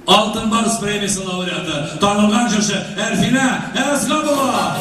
Altın Barış Premiyası laureatı, tanıngan jürşi Erfine Ezgamova.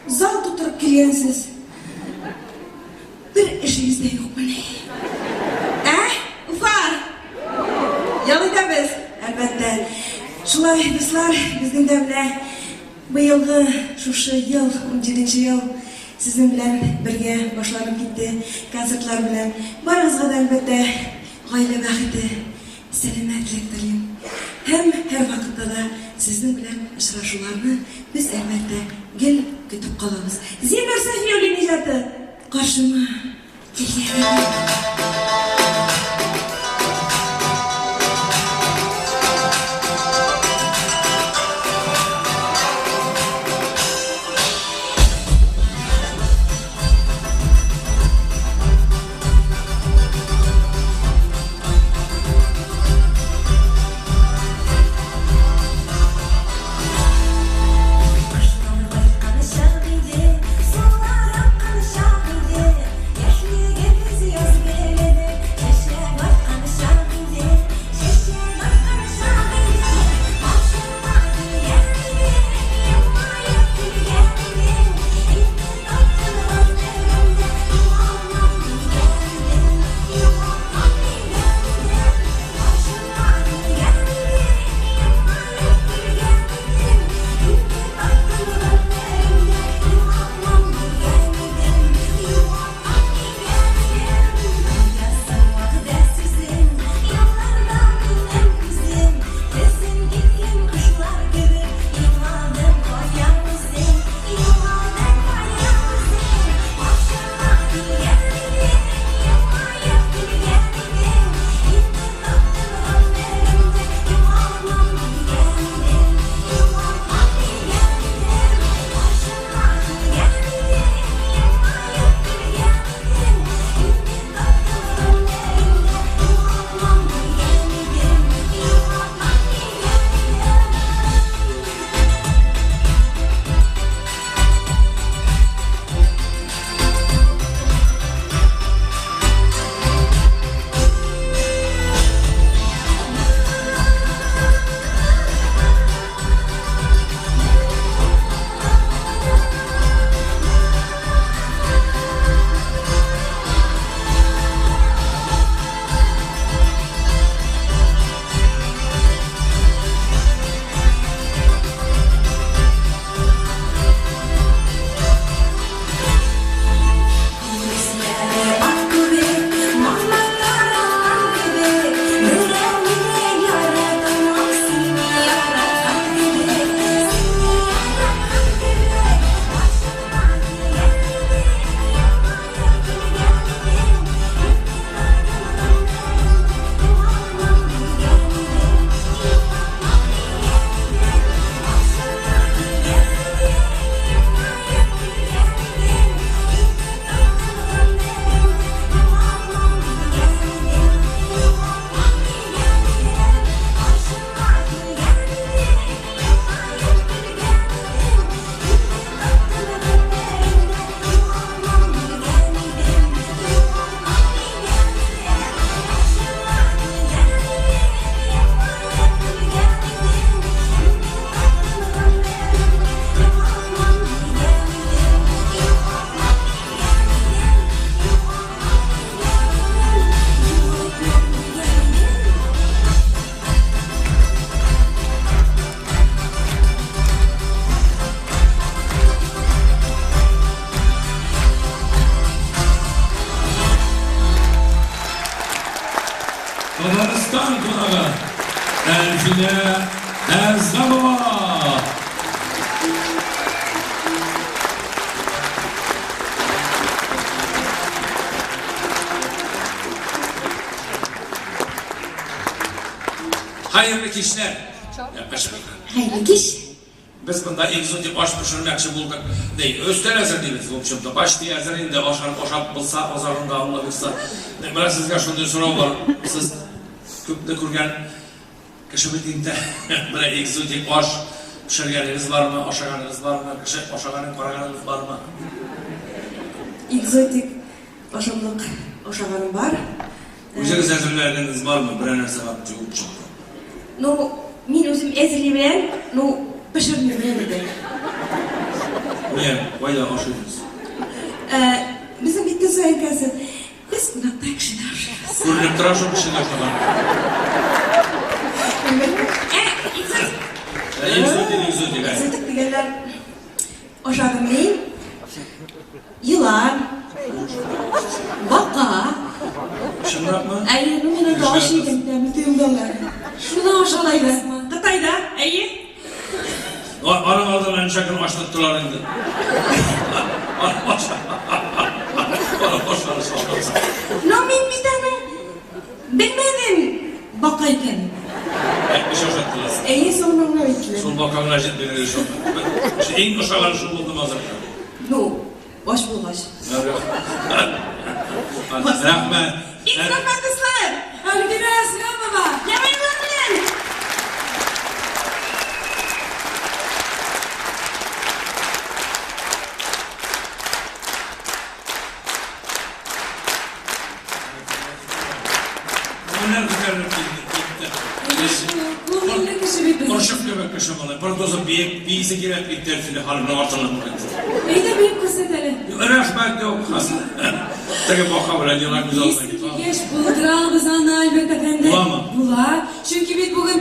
Zal tuturup geliyorsunuz. Bir işiniz de yok bana. Ufar? Yalıda biz. Elbette. Şulay bizler bizden de bile bu yılғы şu yıl, 17. yıl sizin bilen birge başlanıp gitti. Konsertler bilen. Barınızga da elbette aile vakiti, selametlik dileyim. Hem her vakitte de sizin bilen ışraşularını biz elbette gel kütüp kalırız. Zimmer Sahiyoli Necati karşıma geliyor. Sultan konağı Elfine Erzabova. Hayırlı kişiler. Yaklaşık. Hayırlı iş. Biz bunda egzotik aş pişirmekçi bulduk. Değil, östelersen değil biz bu baş diyersen indi aşarıp aşap bulsa, azarında anlamışsa. Bana sizge şundan soru var. Siz küpte kurgan kışı bittiğinde bana egzotik aş pişirgeniniz var mı, aşaganınız var mı, kışı aşaganın karaganınız var mı? Egzotik aşamlık aşağının var. Üzeri sezirleriniz var mı? Birer sebep cevap çıktı. No, min özüm ezeli bilen, no, pişirmiyor bilen de. Niye? Vayda aşırınız. Bizim bitti soyankası. Biz buna tak şeyler. Görünüp tıraş olmuş şeyler şuradan. Egzotik. Egzotik diyenler aşağıdan neyin? Yılan, baka, Şımrak mı? ayı numune doğuşuyken temizliğimdeler. Şuradan aşağılaydı. Kıtayda, ayı. Aralardan en çakın başlattılar indi. No, min bir tane bilmedim bakayken. Bir şey başlattılar. Ayı sonuna öyküler. Son bakan racet beni de şok. İşte en koşarları şu buldum hazır. No, boş bulaş. Rahmet. İtiraf etmişler. Öyle bir arası yok baba. Yemeği verin. Bunlar tutarım gitti. Kullanılır kişi bir Konuşup göbek kaşımalı. Pardon bir iyisi girip gitti fili halini ortalık bıraktı. İyi de büyük kısıtları. Rahmet yok. Tabii bu haber ediyorlar güzel olmayı. Geç buldural bizden elbette efendi. Bula mı? Bula. Çünkü biz bugün